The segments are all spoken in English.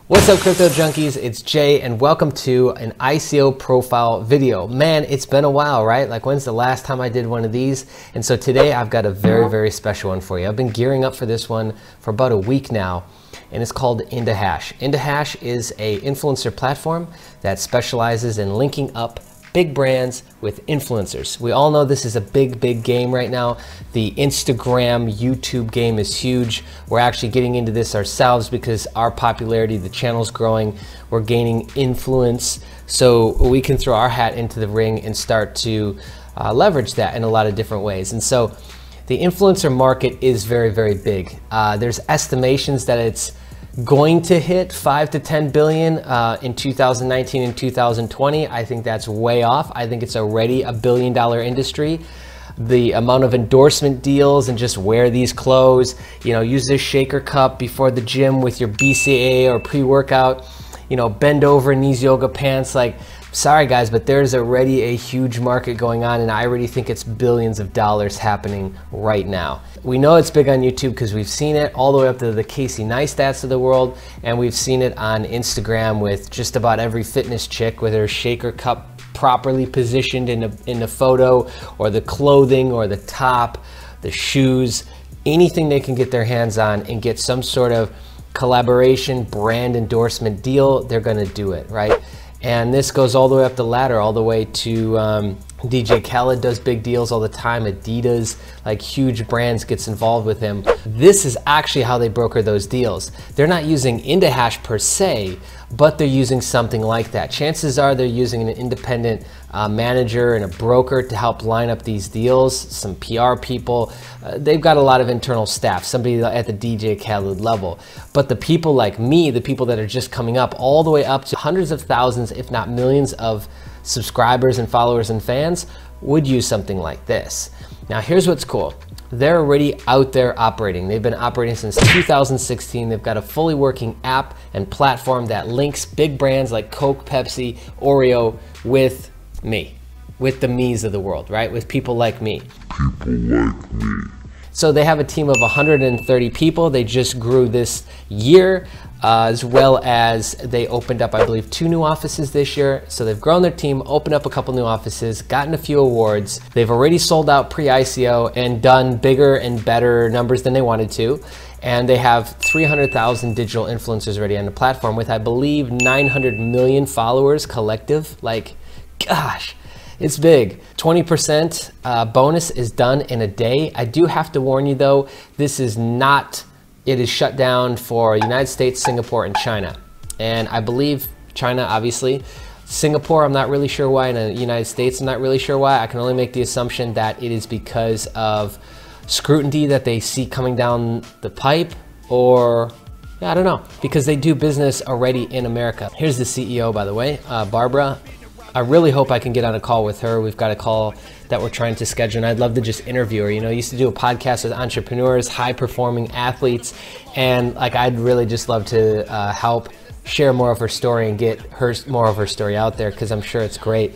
What's up, crypto junkies? It's Jay and welcome to an ICO profile video. Man, it's been a while, right? Like, when's the last time I did one of these? And so today I've got a very special one for you. I've been gearing up for this one for about a week now, and it's called IndaHash. IndaHash is a influencer platform that specializes in linking up big brands with influencers. We all know this is a big game right now. The Instagram, YouTube game is huge. We're actually getting into this ourselves because our popularity, the channel's growing, we're gaining influence. So we can throw our hat into the ring and start to leverage that in a lot of different ways. And so the influencer market is very big. There's estimations that it's going to hit 5 to 10 billion in 2019 and 2020. I think that's way off. I think it's already a $1 billion industry. The amount of endorsement deals and just wear these clothes, you know, use this shaker cup before the gym with your BCA or pre-workout, you know, bend over in these yoga pants. Like, sorry guys, but there's already a huge market going on, and I already think it's billions of dollars happening right now. We know it's big on YouTube because we've seen it all the way up to the Casey Neistats of the world, and we've seen it on Instagram with just about every fitness chick with her shaker cup properly positioned in the photo, or the clothing, or the top, the shoes, anything they can get their hands on and get some sort of collaboration, brand endorsement deal, they're gonna do it, right? And this goes all the way up the ladder, all the way to DJ Khaled does big deals all the time. Adidas, like huge brands, gets involved with him. This is actually how they broker those deals. They're not using IndaHash per se, but they're using something like that. Chances are they're using an independent manager and a broker to help line up these deals, some PR people. They've got a lot of internal staff, somebody at the DJ Khaled level. But the people like me, the people that are just coming up, all the way up to hundreds of thousands, if not millions of subscribers and followers and fans, would use something like this. Now here's what's cool. They're already out there operating. They've been operating since 2016. They've got a fully working app and platform that links big brands like Coke, Pepsi, Oreo with me, with the me's of the world, right? With people like me. People like me. So they have a team of 130 people. They just grew this year, as well as they opened up, I believe, 2 new offices this year. So they've grown their team, opened up a couple new offices, gotten a few awards. They've already sold out pre-ICO and done bigger and better numbers than they wanted to. And they have 300,000 digital influencers already on the platform with, I believe, 900 million followers collective. Like, gosh. It's big. 20% bonus is done in a day. I do have to warn you though, this is not, it is shut down for United States, Singapore, and China. And I believe China, obviously. Singapore, I'm not really sure why. In the United States, I'm not really sure why. I can only make the assumption that it is because of scrutiny that they see coming down the pipe, or yeah, I don't know, because they do business already in America. Here's the CEO, by the way, Barbara. I really hope I can get on a call with her. We've got a call that we're trying to schedule, and I'd love to just interview her. You know, I used to do a podcast with entrepreneurs, high-performing athletes, and like I'd really just love to help share more of her story and get more of her story out there, because I'm sure it's great.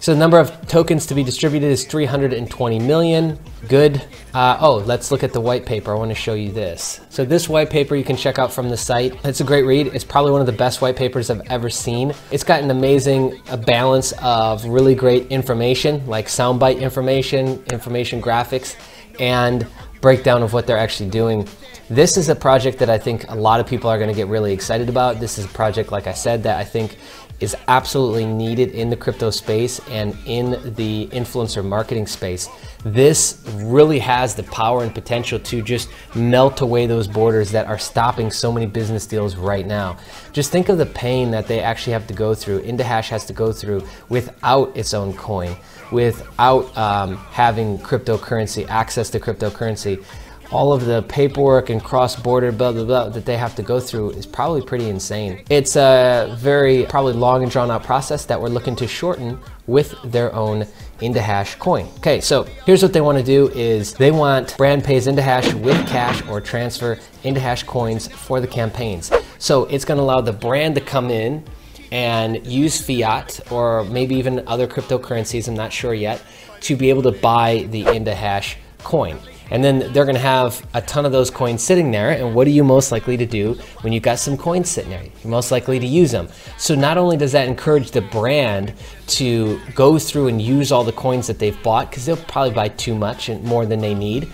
So the number of tokens to be distributed is 320 million. Good. Oh, let's look at the white paper. I want to show you this. So this white paper you can check out from the site. It's a great read. It's probably one of the best white papers I've ever seen. It's got an amazing balance of really great information, like soundbite information, graphics, and breakdown of what they're actually doing. This is a project that I think a lot of people are going to get really excited about. This is a project, like I said, that I think is absolutely needed in the crypto space and in the influencer marketing space. This really has the power and potential to just melt away those borders that are stopping so many business deals right now. Just think of the pain that they actually have to go through, IndaHash has to go through without its own coin, without having cryptocurrency, access to cryptocurrency. All of the paperwork and cross-border blah, blah, blah that they have to go through is probably pretty insane. It's a very probably long and drawn out process that we're looking to shorten with their own IndaHash coin. Okay, so here's what they want to do is they want brand pays IndaHash with cash or transfer IndaHash coins for the campaigns. So it's going to allow the brand to come in and use fiat or maybe even other cryptocurrencies, I'm not sure yet, to be able to buy the IndaHash coin. And then they're gonna have a ton of those coins sitting there. And what are you most likely to do when you've got some coins sitting there? You're most likely to use them. So not only does that encourage the brand to go through and use all the coins that they've bought, because they'll probably buy too much and more than they need,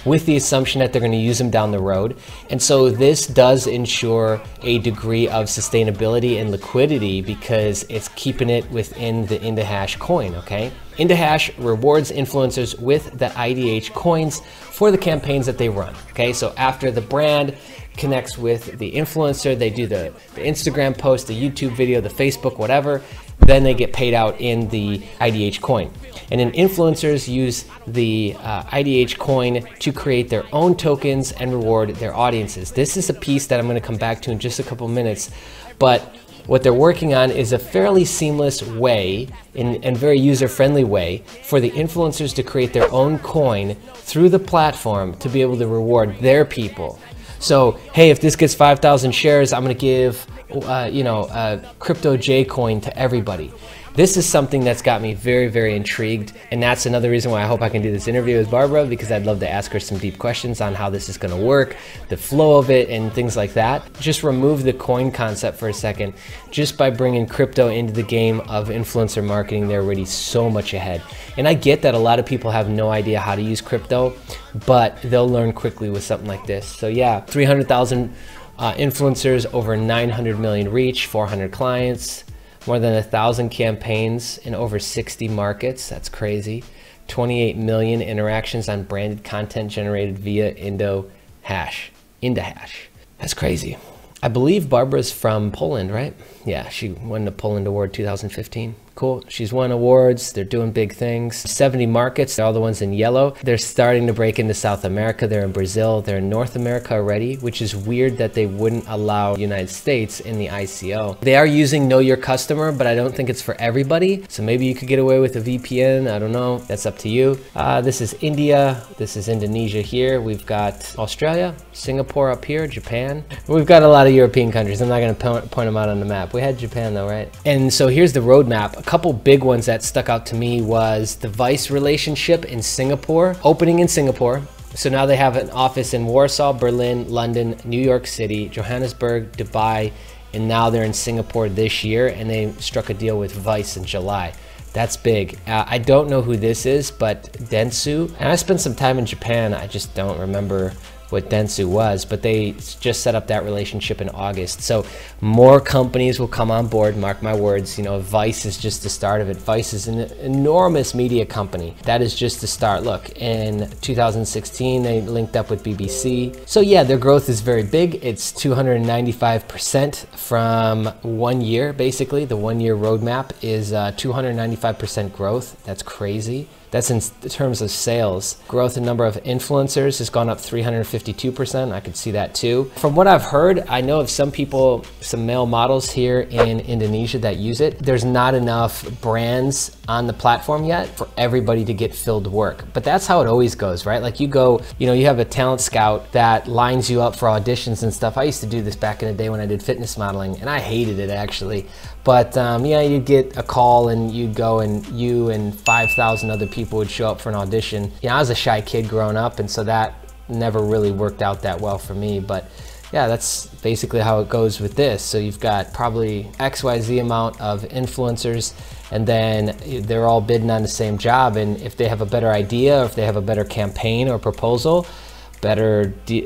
with the assumption that they're going to use them down the road. And so this does ensure a degree of sustainability and liquidity because it's keeping it within the IndaHash coin, okay? IndaHash rewards influencers with the IDH coins for the campaigns that they run, okay? So after the brand connects with the influencer, they do the Instagram post, the YouTube video, the Facebook, whatever, then they get paid out in the IDH coin. And then influencers use the IDH coin to create their own tokens and reward their audiences. This is a piece that I'm going to come back to in just a couple minutes, but what they're working on is a fairly seamless way and very user-friendly way for the influencers to create their own coin through the platform to be able to reward their people. So, hey, if this gets 5,000 shares, I'm going to give a crypto J coin to everybody. This is something that's got me very, very intrigued, and that's another reason why I hope I can do this interview with Barbara, because I'd love to ask her some deep questions on how this is going to work, the flow of it, and things like that. Just remove the coin concept for a second. Just by bringing crypto into the game of influencer marketing, they're already so much ahead. And I get that a lot of people have no idea how to use crypto, but they'll learn quickly with something like this. So yeah, 300,000 influencers, over 900 million reach, 400 clients, more than 1,000 campaigns in over 60 markets. That's crazy. 28 million interactions on branded content generated via IndaHash. That's crazy. I believe Barbara's from Poland, right? Yeah, she won the Poland Award 2015. Cool. She's won awards. They're doing big things. 70 markets. They're all the ones in yellow. They're starting to break into South America. They're in Brazil. They're in North America already, which is weird that they wouldn't allow the United States in the ICO. They are using Know Your Customer, but I don't think it's for everybody. So maybe you could get away with a VPN. I don't know. That's up to you. This is India. This is Indonesia here. We've got Australia, Singapore up here, Japan. We've got a lot of European countries. I'm not going to point them out on the map. We had Japan though, right? And so here's the roadmap. A couple big ones that stuck out to me was the Vice relationship in Singapore, opening in Singapore. So now they have an office in Warsaw, Berlin, London, New York City, Johannesburg, Dubai, and now they're in Singapore this year, and they struck a deal with Vice in July. That's big. I don't know who this is, but Dentsu, and I spent some time in Japan. I just don't remember what Dentsu was, but they just set up that relationship in August. So more companies will come on board, mark my words. You know, Vice is just the start of it. Vice is an enormous media company. That is just the start. Look, in 2016, they linked up with BBC. So yeah, their growth is very big. It's 295% from 1 year, basically. The 1 year roadmap is 295% growth. That's crazy. That's in terms of sales. Growth in number of influencers has gone up 352%. I could see that too. From what I've heard, I know of some people, some male models here in Indonesia that use it. There's not enough brands on the platform yet for everybody to get filled work. But that's how it always goes, right? Like you go, you know, you have a talent scout that lines you up for auditions and stuff. I used to do this back in the day when I did fitness modeling, and I hated it actually. But yeah, you'd get a call and you'd go, and you and 5,000 other people would show up for an audition. You know, I was a shy kid growing up, and so that never really worked out that well for me. But yeah, that's basically how it goes with this. So you've got probably XYZ amount of influencers, and then they're all bidding on the same job. And if they have a better idea, or if they have a better campaign or proposal,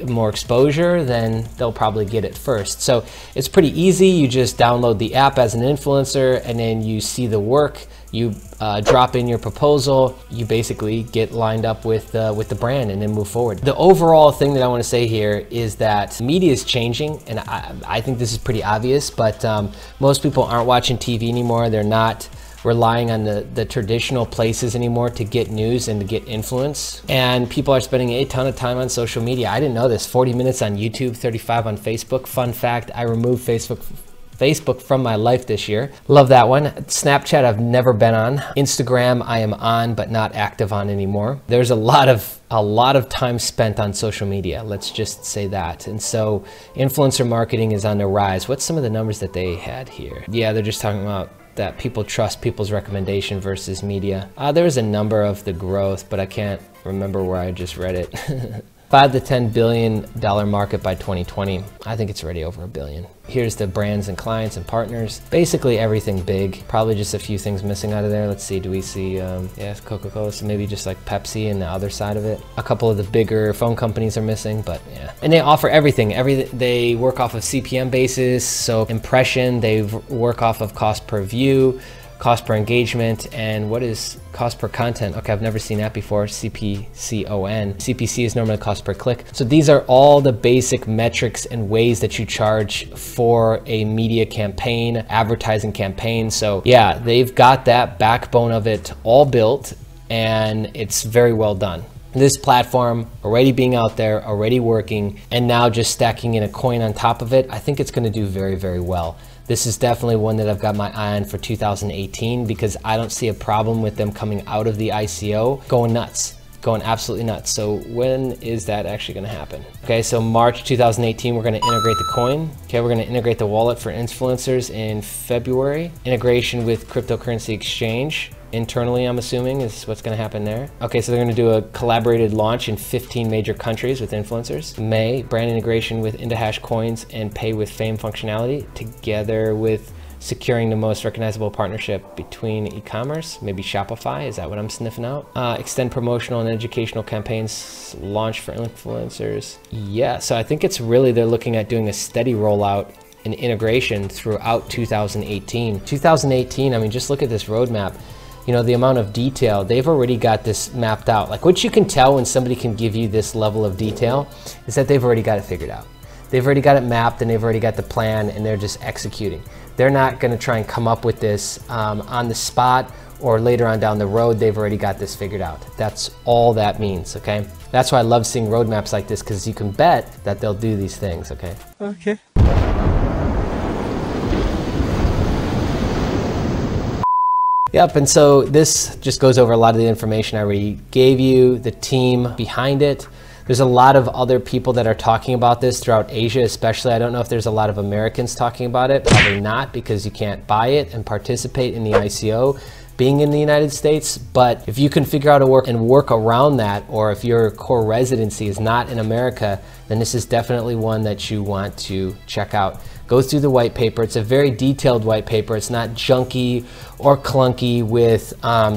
more exposure, then they'll probably get it first. So it's pretty easy. You just download the app as an influencer, and then you see the work. You drop in your proposal. You basically get lined up with the brand, and then move forward. The overall thing that I want to say here is that media is changing, and I think this is pretty obvious. But most people aren't watching TV anymore. They're not relying on the traditional places anymore to get news and to get influence. And people are spending a ton of time on social media. I didn't know this. 40 minutes on YouTube, 35 on Facebook. Fun fact, I removed Facebook from my life this year. Love that one. Snapchat I've never been on. Instagram I am on but not active on anymore. There's a lot of time spent on social media, let's just say that. And so influencer marketing is on the rise. What's some of the numbers that they had here? Yeah, they're just talking about that people trust people's recommendation versus media. There's a number of the growth, but I can't remember where I just read it. $5 to $10 billion market by 2020. I think it's already over $1 billion. Here's the brands and clients and partners. Basically everything big. Probably just a few things missing out of there. Let's see, do we see, yeah, Coca-Cola, so maybe just like Pepsi and the other side of it. A couple of the bigger phone companies are missing, but yeah. And they offer everything. They work off of CPM basis, so impression, they work off of cost per view, cost per engagement, and what is cost per content? Okay, I've never seen that before, CPCON. CPC is normally cost per click. So these are all the basic metrics and ways that you charge for a media campaign, advertising campaign. So yeah, they've got that backbone of it all built, and it's very well done. This platform already being out there, already working, and now just stacking in a coin on top of it, I think it's gonna do very, very well. This is definitely one that I've got my eye on for 2018 because I don't see a problem with them coming out of the ICO going nuts, going absolutely nuts. So when is that actually gonna happen? Okay, so March 2018, we're gonna integrate the coin. Okay, we're gonna integrate the wallet for influencers in February. Integration with cryptocurrency exchange. Internally, I'm assuming, is what's going to happen there. Okay, so they're going to do a collaborated launch in 15 major countries with influencers. May, brand integration with IndaHash coins and pay with fame functionality, together with securing the most recognizable partnership between e-commerce, maybe Shopify, is that what I'm sniffing out? Extend promotional and educational campaigns, launch for influencers. Yeah, so I think it's really, they're looking at doing a steady rollout and integration throughout 2018. 2018, I mean, just look at this roadmap. You know, the amount of detail, they've already got this mapped out. Like what you can tell when somebody can give you this level of detail is that they've already got it figured out. They've already got it mapped and they've already got the plan and they're just executing. They're not gonna try and come up with this on the spot or later on down the road. They've already got this figured out. That's all that means, okay? That's why I love seeing roadmaps like this, because you can bet that they'll do these things, okay? Okay. Yep, and so this just goes over a lot of the information I already gave you, the team behind it. There's a lot of other people that are talking about this throughout Asia, especially. I don't know if there's a lot of Americans talking about it. Probably not, because you can't buy it and participate in the ICO being in the United States. But if you can figure out a work around that, or if your core residency is not in America, then this is definitely one that you want to check out. Go through the white paper. It's a very detailed white paper. It's not junky or clunky with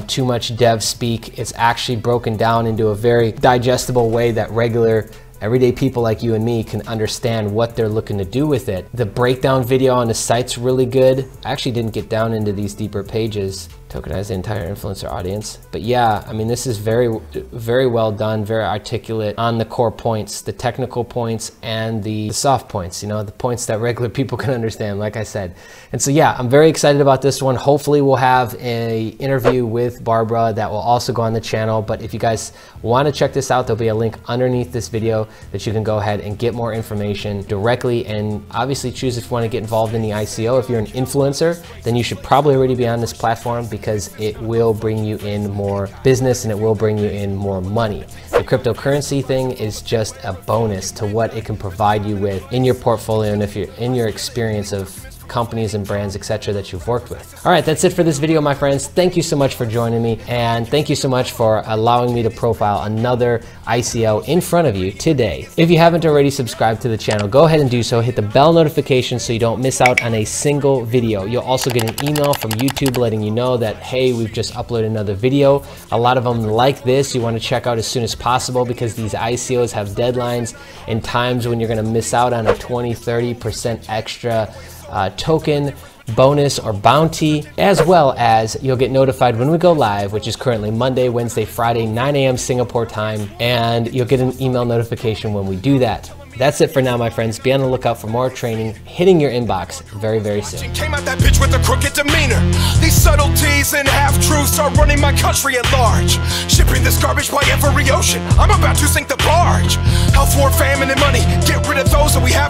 too much dev speak. It's actually broken down into a very digestible way that regular everyday people like you and me can understand what they're looking to do with it. The breakdown video on the site's really good. I actually didn't get down into these deeper pages. Tokenize the entire influencer audience. But yeah, I mean, this is very, very well done, very articulate on the core points, the technical points and the soft points, you know, the points that regular people can understand, like I said. And so yeah, I'm very excited about this one. Hopefully we'll have an interview with Barbara that will also go on the channel. But if you guys want to check this out, there'll be a link underneath this video that you can go ahead and get more information directly, and obviously choose if you want to get involved in the ICO. If you're an influencer, then you should probably already be on this platform, because it will bring you in more business and it will bring you in more money. The cryptocurrency thing is just a bonus to what it can provide you with in your portfolio and if you're in your experience of companies and brands, etc., that you've worked with. All right, that's it for this video, my friends. Thank you so much for joining me, and thank you so much for allowing me to profile another ICO in front of you today. If you haven't already subscribed to the channel, go ahead and do so. Hit the bell notification so you don't miss out on a single video. You'll also get an email from YouTube letting you know that, hey, we've just uploaded another video. A lot of them like this you want to check out as soon as possible, because these ICOs have deadlines and times when you're going to miss out on a 20-30% extra token bonus or bounty, as well as you'll get notified when we go live, which is currently Monday, Wednesday, Friday, 9 a.m. Singapore time, and you'll get an email notification when we do that. That's it for now, my friends. Be on the lookout for more training hitting your inbox very, very soon. Came out that bitch with a crooked demeanor. These subtleties and half-truths are running my country at large. Shipping this garbage by every ocean. I'm about to sink the barge. Health, war, famine, and money. Get rid of those that we have.